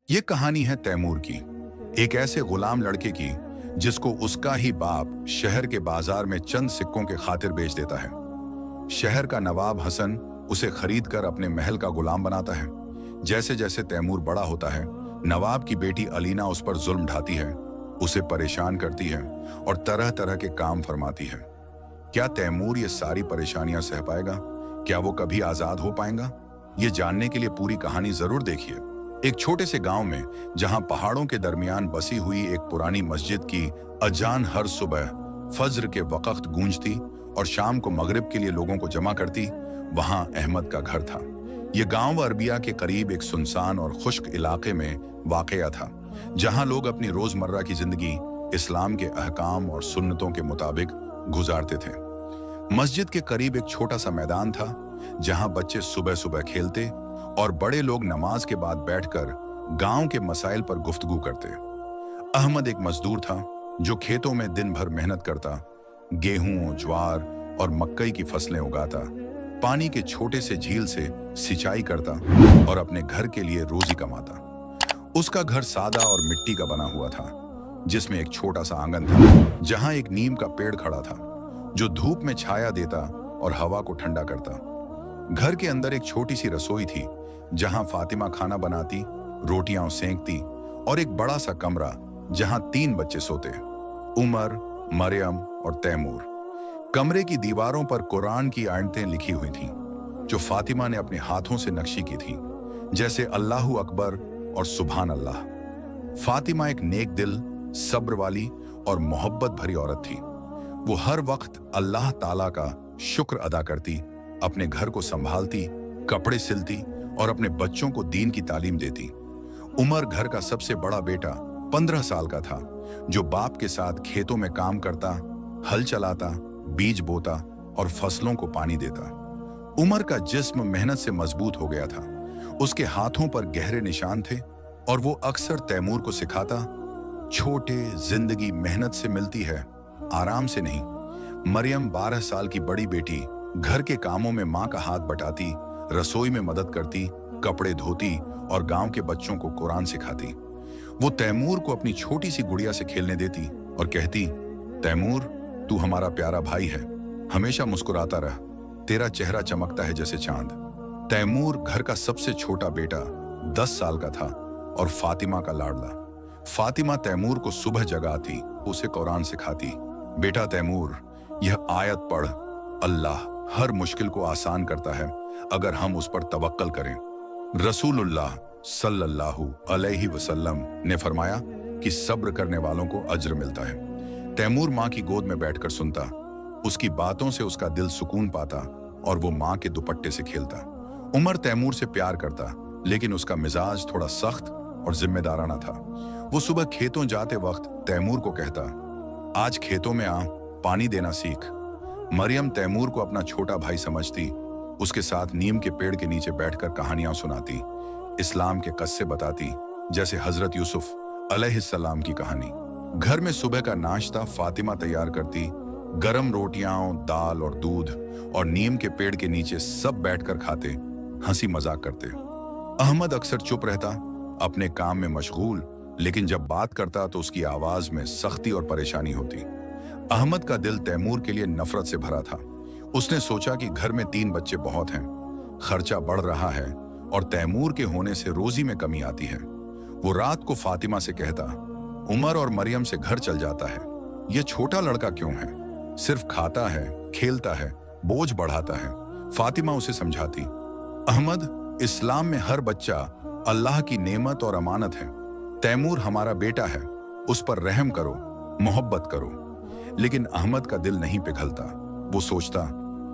ये कहानी है तैमूर की, एक ऐसे गुलाम लड़के की जिसको उसका ही बाप शहर के बाजार में चंद सिक्कों के खातिर बेच देता है। शहर का नवाब हसन उसे खरीद कर अपने महल का गुलाम बनाता है। जैसे जैसे तैमूर बड़ा होता है, नवाब की बेटी अलीना उस पर जुल्म ढाती है, उसे परेशान करती है और तरह तरह के काम फरमाती है। क्या तैमूर ये सारी परेशानियां सह पाएगा? क्या वो कभी आजाद हो पाएगा? ये जानने के लिए पूरी कहानी जरूर देखिए। एक छोटे से गांव में, जहां पहाड़ों के दरमियान बसी हुई एक पुरानी मस्जिद की अजान हर सुबह फज्र के वक्त गूंजती और शाम को मगरिब के लिए लोगों को जमा करती, वहां अहमद का घर था। यह गांव अरबिया के करीब एक सुनसान और खुश्क इलाके में वाक़या था, जहां लोग अपनी रोजमर्रा की जिंदगी इस्लाम के अहकाम और सुन्नतों के मुताबिक गुजारते थे। मस्जिद के करीब एक छोटा सा मैदान था, जहां बच्चे सुबह सुबह खेलते और बड़े लोग नमाज के बाद बैठकर गांव के मसाइल पर गुफ्तगू करते। अहमद एक मजदूर था जो खेतों में दिन भर मेहनत करता, गेहूं, ज्वार और मक्कई की फसलें उगाता, पानी के छोटे से झील से सिंचाई करता और अपने घर के लिए रोजी कमाता। उसका घर सादा और मिट्टी का बना हुआ था, जिसमें एक छोटा सा आंगन था, जहां एक नीम का पेड़ खड़ा था जो धूप में छाया देता और हवा को ठंडा करता। घर के अंदर एक छोटी सी रसोई थी, जहां फातिमा खाना बनाती, रोटियां सेंकती, और एक बड़ा सा कमरा जहां 3 बच्चे सोते, उमर, मरियम और तैमूर। कमरे की दीवारों पर कुरान की आयतें लिखी हुई थीं, जो फातिमा ने अपने हाथों से नक्शी की थीं, जैसे अल्लाहु अकबर और सुभान अल्लाह। फातिमा एक नेक दिल, सब्र वाली और मोहब्बत भरी औरत थी। वो हर वक्त अल्लाह ताला का शुक्र अदा करती, अपने घर को संभालती, कपड़े सिलती और अपने बच्चों को दीन की तालीम देती। उमर घर का सबसे बड़ा बेटा 15 साल का था, जो बाप के साथ खेतों में काम करता, हल चलाता, बीज बोता और फसलों को पानी देता। उमर का जिस्म मेहनत से मजबूत हो गया था, उसके हाथों पर गहरे निशान थे और वो अक्सर तैमूर को सिखाता, छोटे, जिंदगी मेहनत से मिलती है, आराम से नहीं। मरियम 12 साल की बड़ी बेटी घर के कामों में माँ का हाथ बटाती, रसोई में मदद करती, कपड़े धोती और गांव के बच्चों को कुरान सिखाती। वो तैमूर को अपनी छोटी सी गुड़िया से खेलने देती और कहती, तैमूर, तू हमारा प्यारा भाई है, हमेशा मुस्कुराता रह, तेरा चेहरा चमकता है जैसे चांद। तैमूर घर का सबसे छोटा बेटा 10 साल का था और फातिमा का लाडला। फातिमा तैमूर को सुबह जगाती, उसे कुरान सिखाती। बेटा तैमूर, यह आयत पढ़, अल्लाह हर मुश्किल को आसान करता है अगर हम उस पर तवक्कल करें। रसूलुल्लाह सल्लल्लाहु अलैहि वसल्लम ने फरमाया कि सब्र करने वालों को अज्र मिलता है। तैमूर माँ की गोद में बैठकर सुनता, उसकी बातों से उसका दिल सुकून पाता और वो माँ के दुपट्टे से खेलता। उमर तैमूर से प्यार करता, लेकिन उसका मिजाज थोड़ा सख्त और जिम्मेदाराना था। वो सुबह खेतों जाते वक्त तैमूर को कहता, आज खेतों में आ, पानी देना सीख। मरियम तैमूर को अपना छोटा भाई समझती, उसके साथ नीम के पेड़ के नीचे बैठकर कहानियां सुनाती, इस्लाम के किस्से बताती, जैसे हजरत यूसुफ अलैहिस्सलाम की कहानी। घर में सुबह का नाश्ता फातिमा तैयार करती, गरम रोटियां, दाल और दूध, और नीम के पेड़ के नीचे सब बैठकर खाते, हंसी मजाक करते। अहमद अक्सर चुप रहता, अपने काम में मशगूल, लेकिन जब बात करता तो उसकी आवाज में सख्ती और परेशानी होती। अहमद का दिल तैमूर के लिए नफरत से भरा था। उसने सोचा कि घर में 3 बच्चे बहुत हैं, खर्चा बढ़ रहा है और तैमूर के होने से रोजी में कमी आती है। वो रात को फातिमा से कहता, उमर और मरियम से घर चल जाता है, ये छोटा लड़का क्यों है, सिर्फ खाता है, खेलता है, बोझ बढ़ाता है। फातिमा उसे समझाती, अहमद, इस्लाम में हर बच्चा अल्लाह की नेमत और अमानत है। तैमूर हमारा बेटा है, उस पर रहम करो, मोहब्बत करो। लेकिन अहमद का दिल नहीं पिघलता। वो सोचता,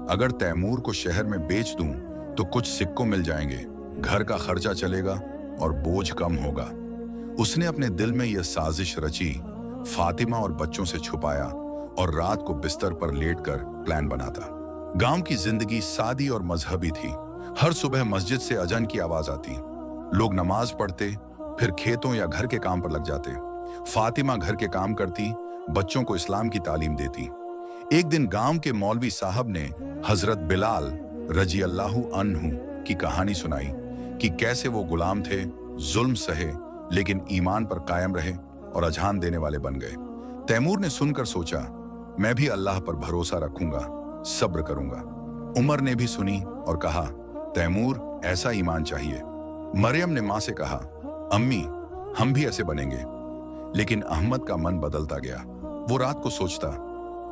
अगर तैमूर को शहर में बेच दूं तो कुछ सिक्कों मिल जाएंगे, घर का खर्चा चलेगा और बोझ कम होगा। उसने अपने दिल में यह साजिश रची, फातिमा और बच्चों से छुपाया और रात को बिस्तर पर लेटकर प्लान बनाता। गांव की जिंदगी सादी और मजहबी थी। हर सुबह मस्जिद से अजान की आवाज आती, लोग नमाज पढ़ते, फिर खेतों या घर के काम पर लग जाते। फातिमा घर के काम करती, बच्चों को इस्लाम की तालीम देती। एक दिन गांव के मौलवी साहब ने हजरत बिलाल रजी अल्लाहु अन्हु की कहानी सुनाई कि कैसे वो गुलाम थे, जुल्म सहे, लेकिन ईमान पर कायम रहे और अजान देने वाले बन गए। तैमूर ने सुनकर सोचा, मैं भी अल्लाह पर भरोसा रखूंगा, सब्र करूंगा। उमर ने भी सुनी और कहा, तैमूर, ऐसा ईमान चाहिए। मरियम ने मां से कहा, अम्मी, हम भी ऐसे बनेंगे। लेकिन अहमद का मन बदलता गया। वो रात को सोचता,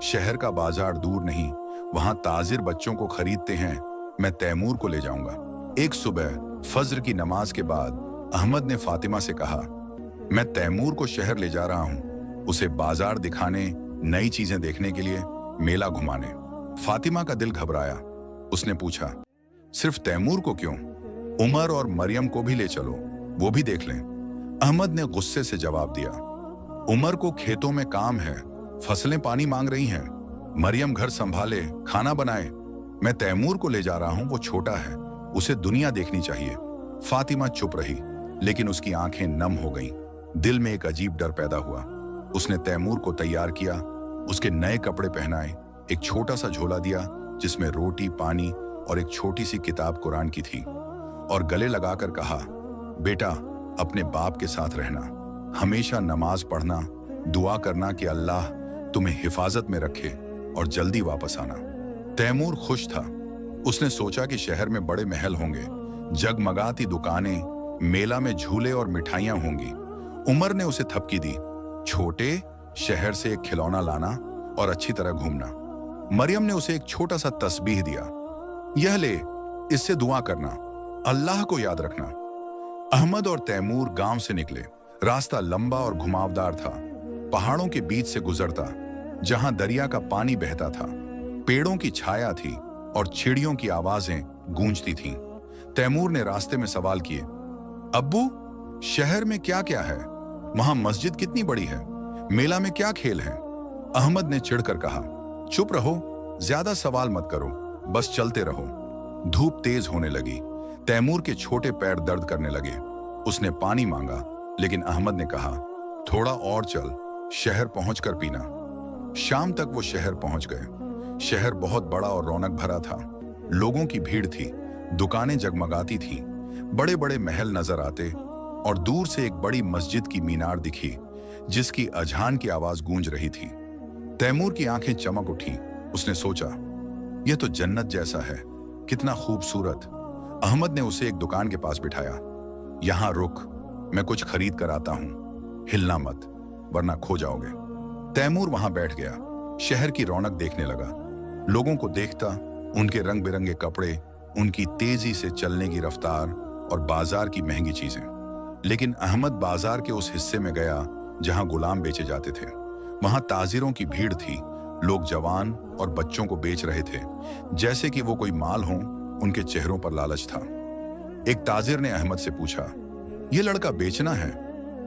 शहर का बाजार दूर नहीं, वहां ताजिर बच्चों को खरीदते हैं, मैं तैमूर को ले जाऊंगा। एक सुबह फज्र की नमाज के बाद अहमद ने फातिमा से कहा, मैं तैमूर को शहर ले जा रहा हूं, उसे बाजार दिखाने, नई चीजें देखने के लिए, मेला घुमाने। फातिमा का दिल घबराया। उसने पूछा, सिर्फ तैमूर को क्यों? उमर और मरियम को भी ले चलो, वो भी देख लें। अहमद ने गुस्से से जवाब दिया, उमर को खेतों में काम है, फसलें पानी मांग रही हैं, मरियम घर संभाले, खाना बनाए। मैं तैमूर को ले जा रहा हूं, वो छोटा है, उसे दुनिया देखनी चाहिए। फातिमा चुप रही, लेकिन उसकी आंखें नम हो गईं। दिल में एक अजीब डर पैदा हुआ। उसने तैमूर को तैयार किया, उसके नए कपड़े पहनाए, एक छोटा सा झोला दिया जिसमें रोटी, पानी और एक छोटी सी किताब कुरान की थी, और गले लगाकर कहा, बेटा, अपने बाप के साथ रहना, हमेशा नमाज पढ़ना, दुआ करना कि अल्लाह तुम्हें हिफाजत में रखे और जल्दी वापस आना। तैमूर खुश था। उसने सोचा कि शहर में बड़े महल होंगे, जगमगाती दुकानें, मेला में झूले और मिठाइयां होंगी। उमर ने उसे थपकी दी, छोटे, शहर से एक खिलौना लाना और अच्छी तरह घूमना। मरियम ने उसे एक छोटा सा तस्बीह दिया, यह ले, इससे दुआ करना, अल्लाह को याद रखना। अहमद और तैमूर गांव से निकले। रास्ता लंबा और घुमावदार था, पहाड़ों के बीच से गुजरता, जहां दरिया का पानी बहता था। पेड़ों की छाया थी और चिड़ियों की आवाजें गूंजती थीं। तैमूर ने रास्ते में सवाल किए, अब्बू, शहर में क्या क्या है? वहां मस्जिद कितनी बड़ी है? मेला में क्या खेल है? अहमद ने चिढ़कर कहा, चुप रहो, ज्यादा सवाल मत करो, बस चलते रहो। धूप तेज होने लगी। तैमूर के छोटे पैर दर्द करने लगे। उसने पानी मांगा, लेकिन अहमद ने कहा, थोड़ा और चल, शहर पहुंचकर पीना। शाम तक वो शहर पहुंच गए। शहर बहुत बड़ा और रौनक भरा था। लोगों की भीड़ थी, दुकानें जगमगाती थीं, बड़े बड़े महल नजर आते, और दूर से एक बड़ी मस्जिद की मीनार दिखी जिसकी अजान की आवाज गूंज रही थी। तैमूर की आंखें चमक उठी। उसने सोचा, यह तो जन्नत जैसा है, कितना खूबसूरत। अहमद ने उसे एक दुकान के पास बिठाया। यहां रुक, मैं कुछ खरीद कर आता हूं, हिलना मत वरना खो जाओगे। तैमूर वहां बैठ गया, शहर की रौनक देखने लगा। लोगों को देखता, उनके रंग बिरंगे कपड़े, उनकी तेजी से चलने की रफ्तार और बाजार की महंगी चीजें। लेकिन अहमद बाजार के उस हिस्से में गया जहां गुलाम बेचे जाते थे। वहां ताजिरों की भीड़ थी, लोग जवान और बच्चों को बेच रहे थे, जैसे कि वो कोई माल हो। उनके चेहरों पर लालच था। एक ताजिर ने अहमद से पूछा, यह लड़का बेचना है,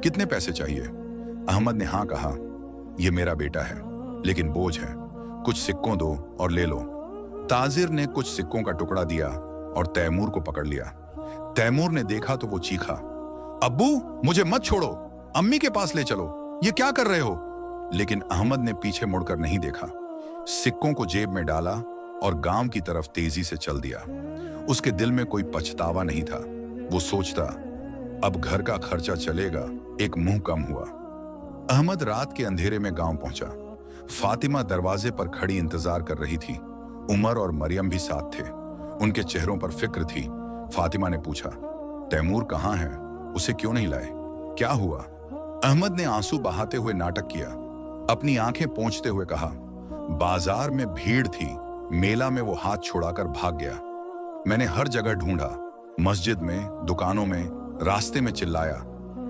कितने पैसे चाहिए? अहमद ने हाँ कहा, यह मेरा बेटा है, लेकिन बोझ है, कुछ सिक्कों दो और ले लो। ताजिर ने कुछ सिक्कों का टुकड़ा दिया और तैमूर को पकड़ लिया। तैमूर ने देखा तो वो चीखा, अब्बू, मुझे मत छोड़ो, अम्मी के पास ले चलो, ये क्या कर रहे हो? लेकिन अहमद ने पीछे मुड़कर नहीं देखा। सिक्कों को जेब में डाला और गांव की तरफ तेजी से चल दिया। उसके दिल में कोई पछतावा नहीं था। वो सोचता, अब घर का खर्चा चलेगा, एक मुंह कम हुआ। अहमद रात के अंधेरे में गांव पहुंचा। फातिमा दरवाजे पर खड़ी इंतजार कर रही थी। उमर और मरियम भी साथ थे। उनके चेहरों पर फिक्र थी। फातिमा ने पूछा, तैमूर कहाँ है? उसे क्यों नहीं लाए? क्या हुआ? अहमद ने आंसू बहाते हुए नाटक किया। अपनी आंखें पोंछते हुए कहा, बाजार में भीड़ थी, मेला में वो हाथ छुड़ाकर भाग गया। मैंने हर जगह ढूंढा, मस्जिद में, दुकानों में, रास्ते में चिल्लाया,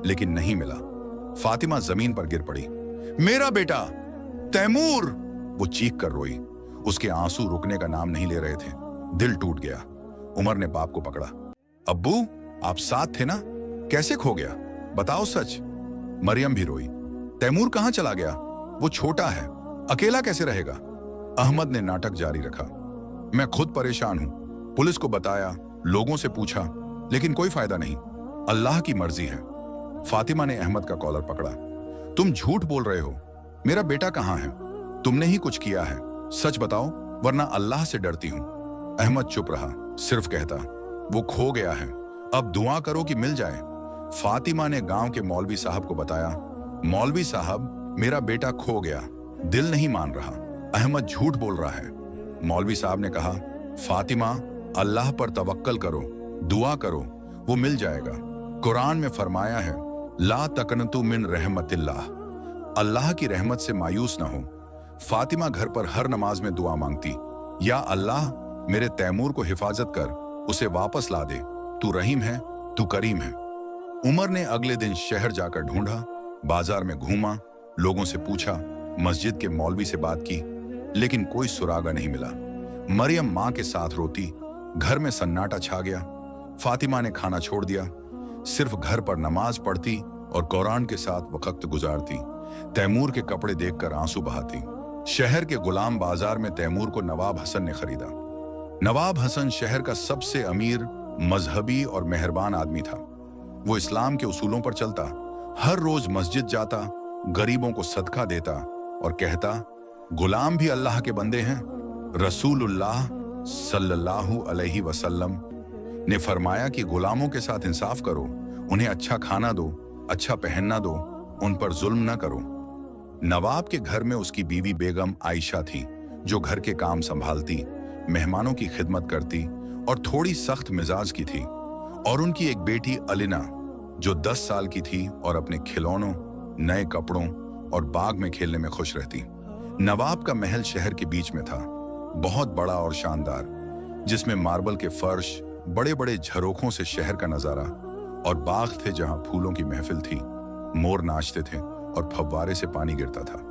लेकिन नहीं मिला। फातिमा जमीन पर गिर पड़ी। मेरा बेटा तैमूर! वो चीख कर रोई। उसके आंसू रुकने का नाम नहीं ले रहे थे। दिल टूट गया। उमर ने बाप को पकड़ा। अब्बू, आप साथ थे ना? कैसे खो गया? बताओ सच। मरियम भी रोई। तैमूर कहां चला गया? वो छोटा है, अकेला कैसे रहेगा? अहमद ने नाटक जारी रखा। मैं खुद परेशान हूं, पुलिस को बताया, लोगों से पूछा, लेकिन कोई फायदा नहीं। अल्लाह की मर्जी है। फातिमा ने अहमद का कॉलर पकड़ा। तुम झूठ बोल रहे हो, मेरा बेटा कहां है? तुमने ही कुछ किया है, सच बताओ, वरना अल्लाह से डरती हूं। अहमद चुप रहा, सिर्फ कहता, वो खो गया है, अब दुआ करो कि मिल जाए। फातिमा ने गांव के मौलवी साहब को बताया, मौलवी साहब, मेरा बेटा खो गया, दिल नहीं मान रहा, अहमद झूठ बोल रहा है। मौलवी साहब ने कहा, फातिमा, अल्लाह पर तवक्कल करो, दुआ करो, वो मिल जाएगा। कुरान में फरमाया है, ला तकनतु मिन रहमतिल्लाह, अल्लाह की रहमत से मायूस ना हो। फातिमा घर पर हर नमाज में दुआ मांगती, या अल्लाह, मेरे तैमूर को हिफाजत कर, उसे वापस ला दे, तू रहीम है, तू करीम है। उमर ने अगले दिन शहर जाकर ढूंढा, बाजार में घूमा, लोगों से पूछा, मस्जिद के मौलवी से बात की, लेकिन कोई सुरागा नहीं मिला। मरियम मां के साथ रोती, घर में सन्नाटा छा गया। फातिमा ने खाना छोड़ दिया, सिर्फ घर पर नमाज पढ़ती और कुरान के साथ वक्त गुजारती। तैमूर के कपड़े देखकर आंसू बहाती। शहर के गुलाम बाजार में तैमूर को नवाब हसन ने खरीदा। नवाब हसन शहर का सबसे अमीर, मजहबी और मेहरबान आदमी था। वो इस्लाम के उसूलों पर चलता, हर रोज मस्जिद जाता, गरीबों को सदका देता और कहता, गुलाम भी अल्लाह के बंदे हैं। रसूलुल्लाह सल्लल्लाहु अलैहि वसल्लम ने फरमाया कि गुलामों के साथ इंसाफ करो, उन्हें अच्छा खाना दो, अच्छा पहनना दो, उन पर जुल्म न करो। नवाब के घर में उसकी बीवी बेगम आयशा थी, जो घर के काम संभालती, मेहमानों की खिदमत करती और थोड़ी सख्त मिजाज की थी। और उनकी एक बेटी अलिना, जो 10 साल की थी और अपने खिलौनों, नए कपड़ों और बाग में खेलने में खुश रहती। नवाब का महल शहर के बीच में था, बहुत बड़ा और शानदार, जिसमें मार्बल के फर्श, बड़े बड़े झरोखों से शहर का नजारा और बाग थे जहां फूलों की महफिल थी, मोर नाचते थे और फव्वारे से पानी गिरता था।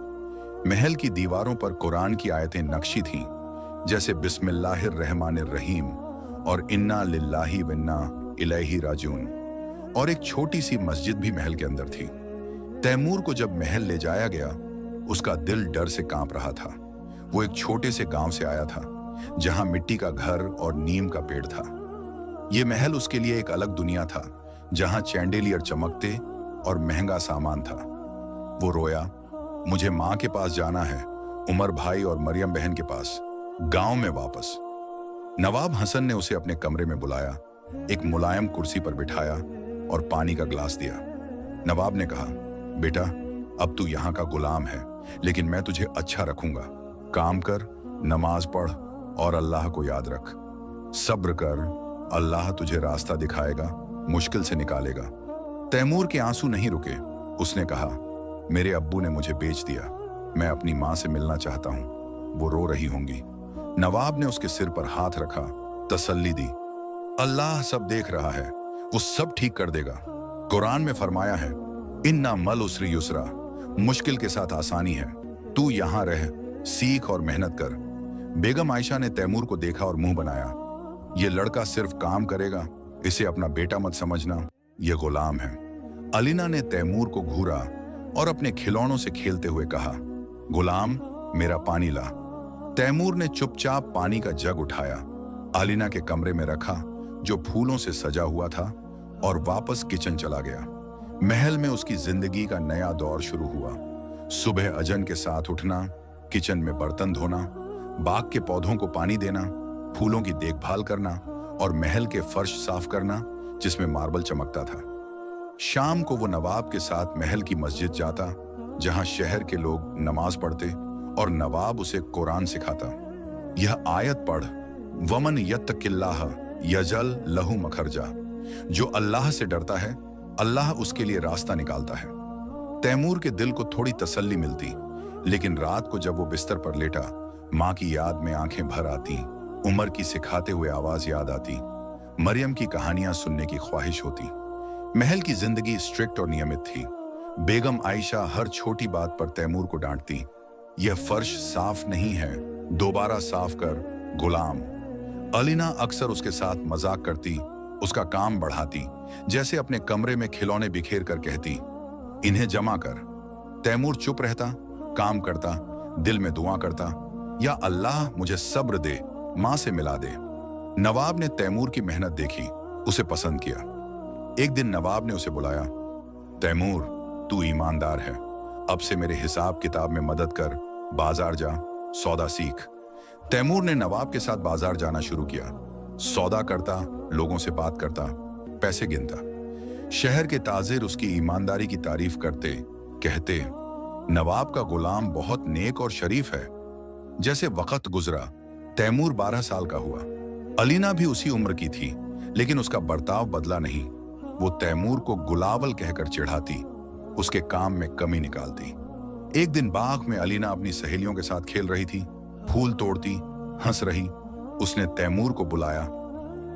महल की दीवारों पर कुरान की आयतें नक्शी थीं, जैसे बिस्मिल्लाहिर रहमानिर रहीम और इन्ना लिल्लाहि व इन्ना इलैहि राजिऊन। और एक छोटी सी मस्जिद भी महल के अंदर थी। तैमूर को जब महल ले जाया गया, उसका दिल डर से कांप रहा था। वो एक छोटे से गांव से आया था, जहां मिट्टी का घर और नीम का पेड़ था। ये महल उसके लिए एक अलग दुनिया था, जहां चैंडेलियर चमकते और महंगा सामान था। वो रोया, मुझे माँ के पास जाना है, उमर भाई और मरियम बहन के पास, गांव में वापस। नवाब हसन ने उसे अपने कमरे में बुलाया, एक मुलायम कुर्सी पर बिठाया और पानी का ग्लास दिया। नवाब ने कहा, बेटा, अब तू यहाँ का गुलाम है, लेकिन मैं तुझे अच्छा रखूंगा। काम कर, नमाज पढ़ और अल्लाह को याद रख। सब्र कर, अल्लाह तुझे रास्ता दिखाएगा, मुश्किल से निकालेगा। तैमूर के आंसू नहीं रुके। उसने कहा, मेरे अब्बू ने मुझे बेच दिया, मैं अपनी माँ से मिलना चाहता हूँ, वो रो रही होंगी। नवाब ने उसके सिर पर हाथ रखा, तसल्ली दी, अल्लाह सब देख रहा है, वो सब ठीक कर देगा। कुरान में फरमाया है, इन्ना मल उसरी युसरा, मुश्किल के साथ आसानी है, तू यहां रह, सीख और मेहनत कर। बेगम आयशा ने तैमूर को देखा और मुंह बनाया, ये लड़का सिर्फ काम करेगा, इसे अपना बेटा मत समझना, ये गुलाम है। अलीना ने तैमूर को घूरा और अपने खिलौनों से खेलते हुए कहा, गुलाम, मेरा पानी ला। तैमूर ने चुपचाप पानी का जग उठाया, अलीना के कमरे में रखा, जो फूलों से सजा हुआ था, और वापस किचन चला गया। महल में उसकी जिंदगी का नया दौर शुरू हुआ। सुबह अजन के साथ उठना, किचन में बर्तन धोना, बाग के पौधों को पानी देना, फूलों की देखभाल करना और महल के फर्श साफ करना, जिसमें मार्बल चमकता था। शाम को वो नवाब के साथ महल की मस्जिद जाता, जहां शहर के लोग नमाज पढ़ते और नवाब उसे कुरान सिखाता। यह आयत पढ़, वमन यत्तकिल्लाह यजल लहू मखरजा, जो अल्लाह से डरता है, अल्लाह उसके लिए रास्ता निकालता है। तैमूर के दिल को थोड़ी तसल्ली मिलती, लेकिन रात को जब वो बिस्तर पर लेटा, माँ की याद में आंखें भर आती, उमर की सिखाते हुए आवाज याद आती, मरियम की कहानियां सुनने की ख्वाहिश होती। महल की जिंदगी स्ट्रिक्ट और नियमित थी। बेगम आयशा हर छोटी बात पर तैमूर को डांटती, यह फर्श साफ नहीं है, दोबारा साफ कर, गुलाम। अलीना अक्सर उसके साथ मजाक करती, उसका काम बढ़ाती, जैसे अपने कमरे में खिलौने बिखेर कर कहती, इन्हें जमा कर। तैमूर चुप रहता, काम करता, दिल में दुआ करता, या अल्लाह मुझे सब्र दे, माँ से मिला दे। नवाब ने तैमूर की मेहनत देखी, उसे पसंद किया। एक दिन नवाब ने उसे बुलाया, तैमूर, तू ईमानदार है, अब से मेरे हिसाब किताब में मदद कर, बाजार जा, सौदा सीख। तैमूर ने नवाब के साथ बाजार जाना शुरू किया, सौदा करता, लोगों से बात करता, पैसे गिनता। शहर के ताजिर उसकी ईमानदारी की तारीफ करते, कहते, नवाब का गुलाम बहुत नेक और शरीफ है। जैसे वक्त गुजरा, तैमूर 12 साल का हुआ। अलीना भी उसी उम्र की थी, लेकिन उसका बर्ताव बदला नहीं। वो तैमूर को गुलावल कहकर चिढ़ाती, उसके काम में कमी निकालती। एक दिन बाग में अलीना अपनी सहेलियों के साथ खेल रही थी, फूल तोड़ती, हंस रही। उसने तैमूर को बुलाया,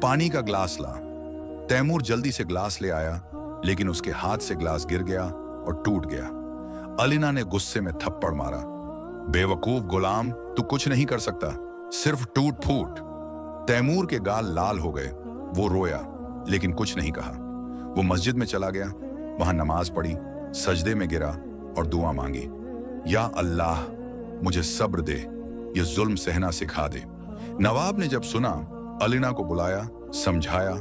पानी का ग्लास ला। तैमूर जल्दी से ग्लास ले आया, लेकिन उसके हाथ से ग्लास गिर गया और टूट गया। अलीना ने गुस्से में थप्पड़ मारा, बेवकूफ गुलाम, तू कुछ नहीं कर सकता, सिर्फ टूट फूट। तैमूर के गाल लाल हो गए। वो रोया, लेकिन कुछ नहीं कहा। वो मस्जिद में चला गया, वहां नमाज पढ़ी, सजदे में गिरा और दुआ मांगी, या अल्लाह मुझे सब्र दे, ये जुल्म सहना सिखा दे। नवाब ने जब सुना, अलीना को बुलाया, समझाया,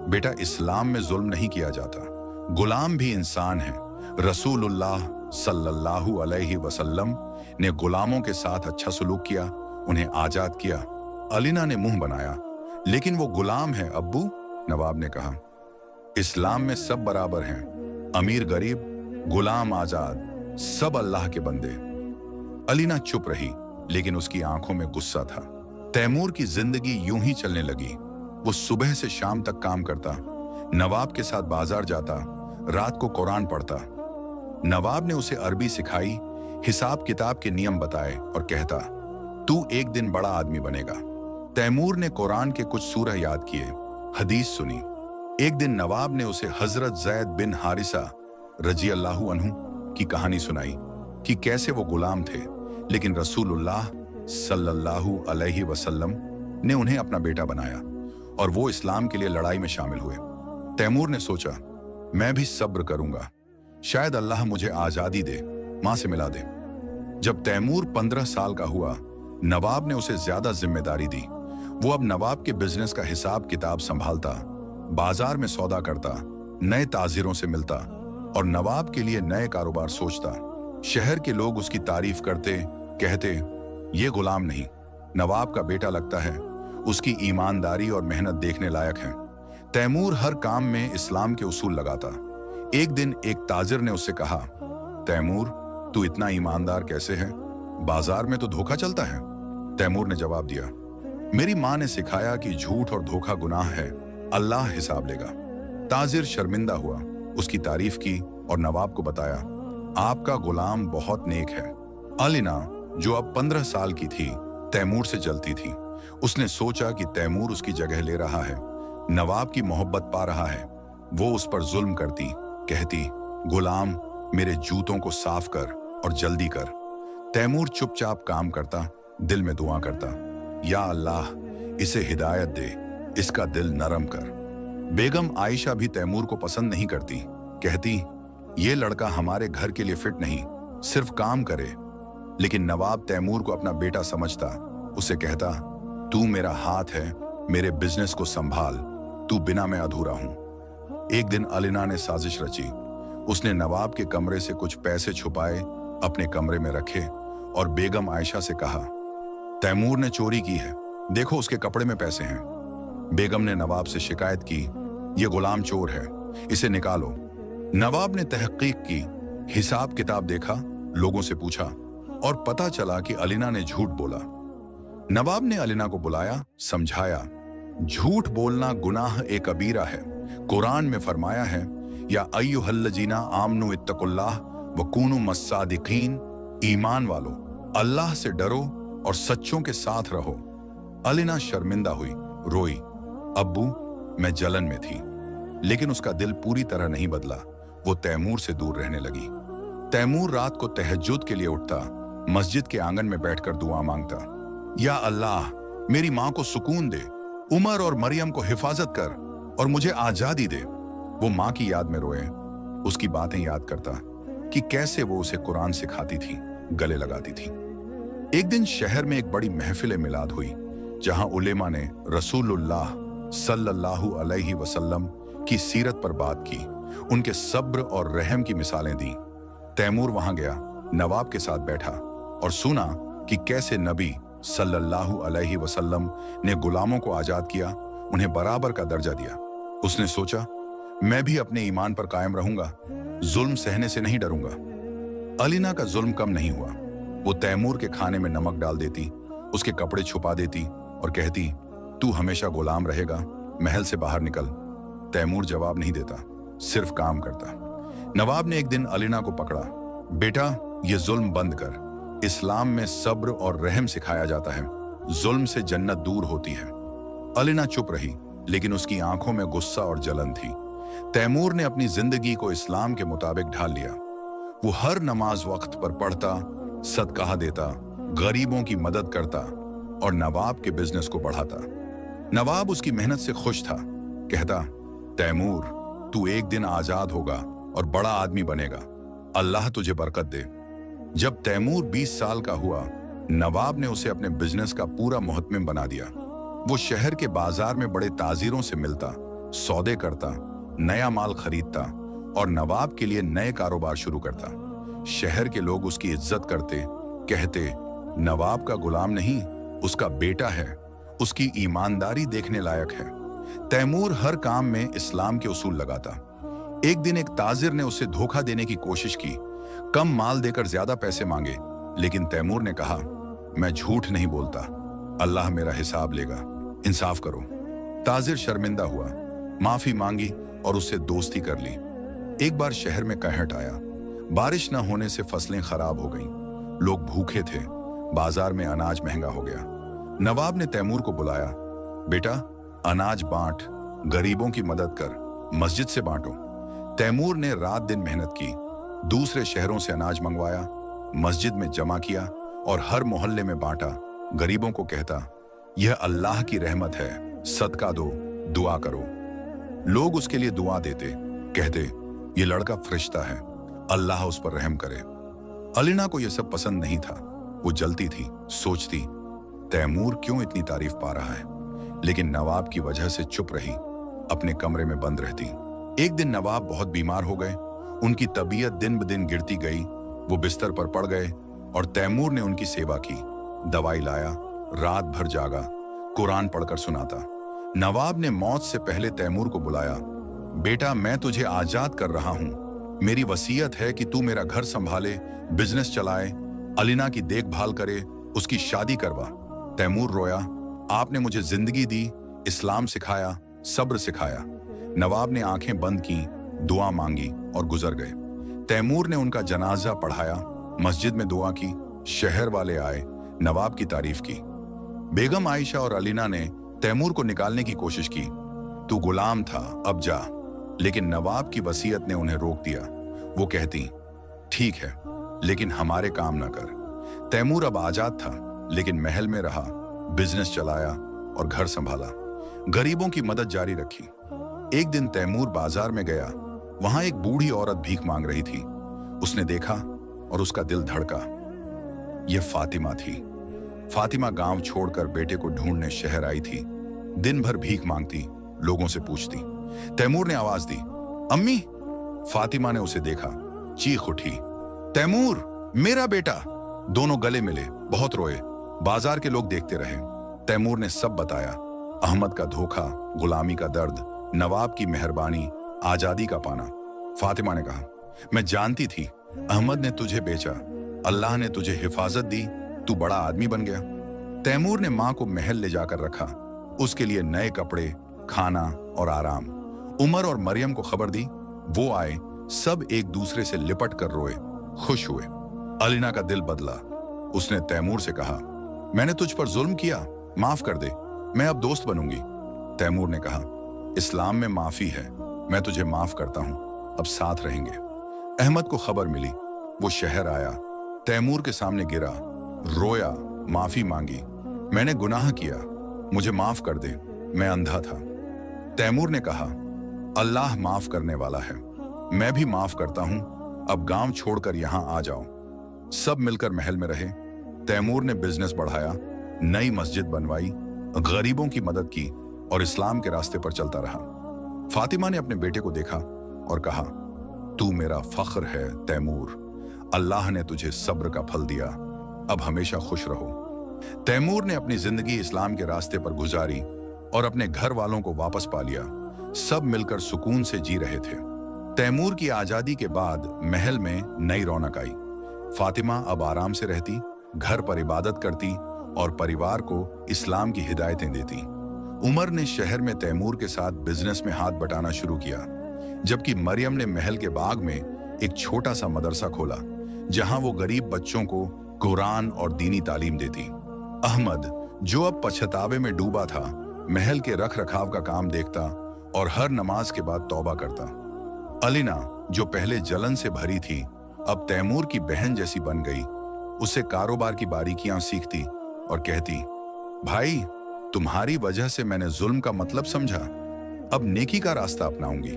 बेटा इस्लाम में जुल्म नहीं किया जाता, गुलाम भी इंसान है। रसूलुल्लाह सल्लल्लाहु अलैहि वसल्लम ने गुलामों के साथ अच्छा सलूक किया, उन्हें आजाद किया। अलीना ने मुंह बनाया, लेकिन वो गुलाम है अब्बू। नवाब ने कहा, इस्लाम में सब बराबर हैं, अमीर गरीब, गुलाम आजाद, सब अल्लाह के बंदे। अलीना चुप रही, लेकिन उसकी आंखों में गुस्सा था। तैमूर की जिंदगी यूं ही चलने लगी। वो सुबह से शाम तक काम करता, नवाब के साथ बाजार जाता, रात को कुरान पढ़ता। नवाब ने उसे अरबी सिखाई, हिसाब किताब के नियम बताए और कहता, तू एक दिन बड़ा आदमी बनेगा। तैमूर ने कुरान के कुछ सूरह याद किए, हदीस सुनी। एक दिन नवाब ने उसे हजरत ज़ैद बिन हारिसा रजी अल्लाहु अन्हु की कहानी सुनाई कि कैसे वो गुलाम थे, लेकिन रसूलुल्लाह सल्लल्लाहु अलैहि वसल्लम ने उन्हें अपना बेटा बनाया और वो इस्लाम के लिए लड़ाई में शामिल हुए। तैमूर ने सोचा, मैं भी सब्र करूंगा, शायद अल्लाह मुझे आजादी दे, मां से मिला दे। जब तैमूर 15 साल का हुआ, नवाब ने उसे ज्यादा जिम्मेदारी दी। वो अब नवाब के बिजनेस का हिसाब किताब संभालता, बाजार में सौदा करता, नए ताजिरों से मिलता और नवाब के लिए नए कारोबार सोचता। शहर के लोग उसकी तारीफ करते, कहते, ये गुलाम नहीं, नवाब का बेटा लगता है, उसकी ईमानदारी और मेहनत देखने लायक है। तैमूर हर काम में इस्लाम के उसूल लगाता। एक दिन एक ताजिर ने उससे कहा, तैमूर तू इतना ईमानदार कैसे है, बाजार में तो धोखा चलता है। तैमूर ने जवाब दिया, मेरी मां ने सिखाया कि झूठ और धोखा गुनाह है, अल्लाह हिसाब लेगा। ताजिर शर्मिंदा हुआ, उसकी तारीफ की और नवाब को बताया, आपका गुलाम बहुत नेक है। अलीना जो अब 15 साल की थी, तैमूर से जलती थी। उसने सोचा कि तैमूर उसकी जगह ले रहा है, नवाब की मोहब्बत पा रहा है। वो उस पर जुल्म करती, कहती, गुलाम मेरे जूतों को साफ कर और जल्दी कर। तैमूर चुपचाप काम करता, दिल में दुआ करता, या अल्लाह इसे हिदायत दे, इसका दिल नरम कर। बेगम आयशा भी तैमूर को पसंद नहीं करती, कहती, ये लड़का हमारे घर के लिए फिट नहीं, सिर्फ काम करे। लेकिन नवाब तैमूर को अपना बेटा समझता, उसे कहता, तू मेरा हाथ है, मेरे बिजनेस को संभाल, तू बिना मैं अधूरा हूं। एक दिन अलीना ने साजिश रची। उसने नवाब के कमरे से कुछ पैसे छुपाए, अपने कमरे में रखे और बेगम आयशा से कहा, तैमूर ने चोरी की है, देखो उसके कपड़े में पैसे हैं। बेगम ने नवाब से शिकायत की, ये गुलाम चोर है, इसे निकालो। नवाब ने तहकीक की, हिसाब किताब देखा, लोगों से पूछा और पता चला कि अलीना ने झूठ बोला। नवाब ने अलीना को बुलाया, समझाया, झूठ बोलना गुनाह ए कबीरा है। कुरान में फरमाया है, या अय्युहल्लजीना आमनु इत्तकुल्लाह वकूनु मस्सादिकीन, ईमान वालो अल्लाह से डरो और सच्चों के साथ रहो। अलीना शर्मिंदा हुई, रोई, अब्बू मैं जलन में थी। लेकिन उसका दिल पूरी तरह नहीं बदला, वो तैमूर से दूर रहने लगी। तैमूर रात को तहज्जुद के लिए उठता, मस्जिद के आंगन में बैठकर दुआ मांगता, या अल्लाह मेरी मां को सुकून दे, उमर और मरियम को हिफाजत कर और मुझे आजादी दे। वो मां की याद में रोए, उसकी बातें याद करता कि कैसे वो उसे कुरान सिखाती थी, गले लगाती थी। एक दिन शहर में एक बड़ी महफिल मिलाद हुई, जहां उलेमा ने रसूलुल्लाह सल्लल्लाहु अलैहि वसल्लम की सीरत पर बात की, उनके सब्र और रहम की मिसालें दी। तैमूर वहां गया, नवाब के साथ बैठा और सुना कि कैसे नबी सल्लल्लाहु अलैहि वसल्लम ने गुलामों को आजाद किया, उन्हें बराबर का दर्जा दिया। उसने सोचा, मैं भी अपने ईमान पर कायम रहूंगा, जुल्म सहने से नहीं डरूंगा। अलीना का जुल्म कम नहीं हुआ। वो तैमूर के खाने में नमक डाल देती, उसके कपड़े छुपा देती और कहती, तू हमेशा गुलाम रहेगा, महल से बाहर निकल। तैमूर जवाब नहीं देता, सिर्फ काम करता। नवाब ने एक दिन अलीना को पकड़ा। बेटा, ये जुल्म बंद कर। इस्लाम में सब्र और रहम सिखाया जाता है। जुल्म से जन्नत दूर होती है। अलीना चुप रही, लेकिन उसकी आंखों में गुस्सा और जलन थी। तैमूर ने अपनी जिंदगी को इस्लाम के मुताबिक ढाल लिया। वो हर नमाज वक्त पर पढ़ता, सदका देता, गरीबों की मदद करता और नवाब के बिजनेस को बढ़ाता। नवाब उसकी मेहनत से खुश था। कहता, तैमूर, तू एक दिन आजाद होगा और बड़ा आदमी बनेगा। अल्लाह तुझे बरकत दे। जब तैमूर 20 साल का हुआ, नवाब ने उसे अपने बिजनेस का पूरा मुहतमिम बना दिया। वो शहर के बाजार में बड़े ताजिरों से मिलता, सौदे करता, नया माल खरीदता और नवाब के लिए नए कारोबार शुरू करता। शहर के लोग उसकी इज्जत करते, कहते, नवाब का गुलाम नहीं, उसका बेटा है, उसकी ईमानदारी देखने लायक है। तैमूर हर काम में इस्लाम के उसूल लगाता। एक दिन एक ताजिर ने उसे धोखा देने की कोशिश की, कम माल देकर ज्यादा पैसे मांगे, लेकिन तैमूर ने कहा, मैं झूठ नहीं बोलता, अल्लाह मेरा हिसाब लेगा, इंसाफ करो। ताजिर शर्मिंदा हुआ, माफी मांगी और उससे दोस्ती कर ली। एक बार शहर में कहट आया। बारिश न होने से फसलें खराब हो गईं, लोग भूखे थे, बाजार में अनाज महंगा हो गया। नवाब ने तैमूर को बुलाया। बेटा, अनाज बांट, गरीबों की मदद कर, मस्जिद से बांटो। तैमूर ने रात दिन मेहनत की, दूसरे शहरों से अनाज मंगवाया, मस्जिद में जमा किया और हर मोहल्ले में बांटा। गरीबों को कहता, यह अल्लाह की रहमत है, सदका दो, दुआ करो। लोग उसके लिए दुआ देते, कहते, ये लड़का फरिश्ता है, अल्लाह उस पर रहम करे। अलीना को यह सब पसंद नहीं था। वो जलती थी, सोचती, तैमूर क्यों इतनी तारीफ पा रहा है, लेकिन नवाब की वजह से चुप रही, अपने कमरे में बंद रहती। एक दिन नवाब बहुत बीमार हो गए। उनकी तबीयत दिन ब दिन गिरती गई। वो बिस्तर पर पड़ गए और तैमूर ने उनकी सेवा की, दवाई लाया, रात भर जागा, कुरान पढ़कर सुनाता। नवाब ने मौत से पहले तैमूर को बुलाया। बेटा, मैं तुझे आजाद कर रहा हूं। मेरी वसीयत है कि तू मेरा घर संभाले, बिजनेस चलाए, अलीना की देखभाल करे, उसकी शादी करवा। तैमूर रोया, आपने मुझे जिंदगी दी, इस्लाम सिखाया, सब्र सिखाया। नवाब ने आंखें बंद की, दुआ मांगी और गुजर गए। तैमूर ने उनका जनाजा पढ़ाया, मस्जिद में दुआ की, शहर वाले आए, नवाब की तारीफ की। बेगम आयशा और अलीना ने तैमूर को निकालने की कोशिश की। तू गुलाम था, अब जा। लेकिन नवाब की वसीयत ने उन्हें रोक दिया। वो कहती, ठीक है, लेकिन हमारे काम ना कर। तैमूर अब आजाद था, लेकिन महल में रहा, बिजनेस चलाया और घर संभाला, गरीबों की मदद जारी रखी। एक दिन तैमूर बाजार में गया। वहां एक बूढ़ी औरत भीख मांग रही थी। उसने देखा और उसका दिल धड़का। यह फातिमा थी। फातिमा गांव छोड़कर बेटे को ढूंढने शहर आई थी। दिन भर भीख मांगती, लोगों से पूछती। तैमूर ने आवाज दी, अम्मी। फातिमा ने उसे देखा, चीख उठी, तैमूर, मेरा बेटा। दोनों गले मिले, बहुत रोए। बाजार के लोग देखते रहे। तैमूर ने सब बताया, अहमद का धोखा, गुलामी का दर्द, नवाब की मेहरबानी, आजादी का पाना। फातिमा ने कहा, मैं जानती थी अहमद ने तुझे बेचा, अल्लाह ने तुझे हिफाजत दी, तू बड़ा आदमी बन गया। तैमूर ने मां को महल ले जाकर रखा, उसके लिए नए कपड़े, खाना और आराम। उमर और मरियम को खबर दी, वो आए, सब एक दूसरे से लिपट कर रोए, खुश हुए। अलीना का दिल बदला। उसने तैमूर से कहा, मैंने तुझ पर जुल्म किया, माफ कर दे, मैं अब दोस्त बनूंगी। तैमूर ने कहा, इस्लाम में माफी है, मैं तुझे माफ करता हूं, अब साथ रहेंगे। अहमद को खबर मिली, वो शहर आया, तैमूर के सामने गिरा, रोया, माफी मांगी। मैंने गुनाह किया, मुझे माफ कर दे, मैं अंधा था। तैमूर ने कहा, अल्लाह माफ करने वाला है, मैं भी माफ करता हूं, अब गांव छोड़कर यहां आ जाओ। सब मिलकर महल में रहे। तैमूर ने बिजनेस बढ़ाया, नई मस्जिद बनवाई, गरीबों की मदद की और इस्लाम के रास्ते पर चलता रहा। फातिमा ने अपने बेटे को देखा और कहा, तू मेरा फख्र है तैमूर, अल्लाह ने तुझे सब्र का फल दिया, अब हमेशा खुश रहो। तैमूर ने अपनी जिंदगी इस्लाम के रास्ते पर गुजारी और अपने घर वालों को वापस पा लिया। सब मिलकर सुकून से जी रहे थे। तैमूर की आजादी के बाद महल में नई रौनक आई। फातिमा अब आराम से रहती, घर पर इबादत करती और परिवार को इस्लाम की हिदायतें देती। उमर ने शहर में तैमूर के साथ बिजनेस में हाथ बटाना शुरू किया, जबकि मरियम ने महल के बाग में एक छोटा सा मदरसा खोला, जहां वो गरीब बच्चों को कुरान और दीनी तालीम देती। अहमद, जो अब पछतावे में डूबा था, महल के रख रखाव का काम देखता और हर नमाज के बाद तौबा करता। अलीना, जो पहले जलन से भरी थी, अब तैमूर की बहन जैसी बन गई। उसे कारोबार की बारीकियां सीखती और कहती, भाई, तुम्हारी वजह से मैंने जुल्म का मतलब समझा, अब नेकी का रास्ता अपनाऊंगी।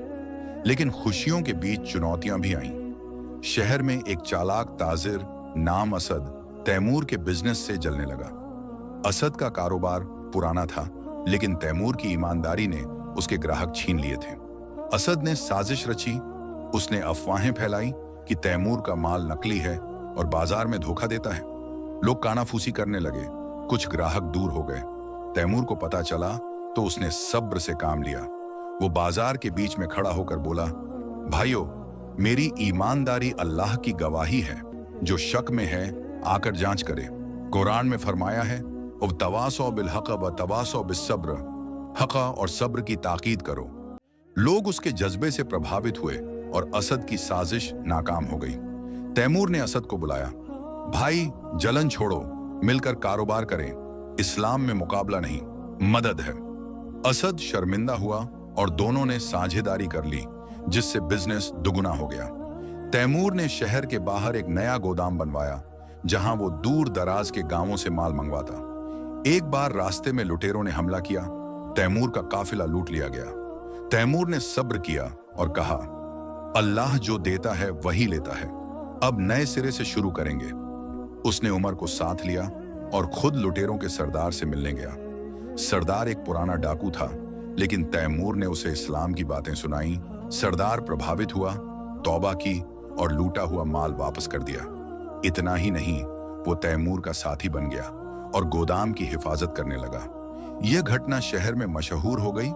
लेकिन खुशियों के बीच चुनौतियां भी आईं। शहर में एक चालाक ताजिर नाम असद तैमूर के बिजनेस से जलने लगा। असद का कारोबार पुराना था, लेकिन तैमूर की ईमानदारी ने उसके ग्राहक छीन लिए थे। असद ने साजिश रची। उसने अफवाहें फैलाई कि तैमूर का माल नकली है और बाजार में धोखा देता है। लोग कानाफूसी करने लगे, कुछ ग्राहक दूर हो गए। तैमूर को पता चला तो उसने सब्र से काम लिया। वो बाजार के बीच में खड़ा होकर बोला, भाइयों, मेरी ईमानदारी अल्लाह की गवाही है। जो शक में है आकर जांच करे। कुरान में फरमाया है, उब तवासौ बिल हक़ व तवासौ बिस सब्र, हक़ और सब्र की ताकीद करो। लोग उसके जज्बे से प्रभावित हुए और असद की साजिश नाकाम हो गई। तैमूर ने असद को बुलाया, भाई, जलन छोड़ो, मिलकर कारोबार करें। इस्लाम में मुकाबला नहीं, मदद है। असद शर्मिंदा हुआ और दोनों ने साझेदारी कर ली, जिससे बिजनेस दुगुना हो गया। तैमूर ने शहर के बाहर एक नया गोदाम बनवाया, जहां वो दूर दराज के गांवों से माल मंगवाता। एक बार रास्ते में लुटेरों ने हमला किया, तैमूर का काफिला लूट लिया गया। तैमूर ने सब्र किया और कहा, अल्लाह जो देता है वही लेता है, अब नए सिरे से शुरू करेंगे। उसने उमर को साथ लिया और खुद लुटेरों के सरदार से मिलने गया। सरदार एक पुराना डाकू था, लेकिन तैमूर ने उसे इस्लाम की बातें सुनाई। सरदार प्रभावित हुआ, तौबा की और लूटा हुआ माल वापस कर दिया। इतना ही नहीं, वो तैमूर का साथी बन गया और गोदाम की हिफाजत करने लगा। यह घटना शहर में मशहूर हो गई।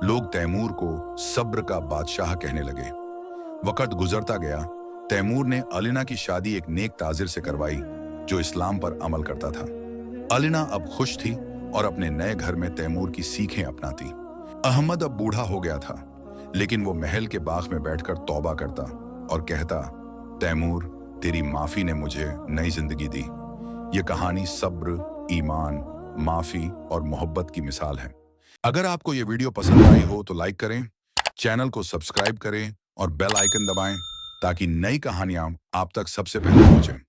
लोग तैमूर को सब्र का बादशाह कहने लगे। वक्त गुजरता गया। तैमूर ने अलीना की शादी एक नेक ताजिर से करवाई, जो इस्लाम पर अमल करता था। अलीना अब खुश थी और अपने नए घर में तैमूर की सीखें अपनाती। अहमद अब बूढ़ा हो गया था, लेकिन वो महल के बाग में बैठकर तौबा करता और कहता, तैमूर, तेरी माफी ने मुझे नई जिंदगी दी। ये कहानी सब्र, ईमान, माफी और मोहब्बत की मिसाल है। अगर आपको ये वीडियो पसंद आई हो तो लाइक करें, चैनल को सब्सक्राइब करें और बेल आइकन दबाएं, ताकि नई कहानियां आप तक सबसे पहले पहुंचें।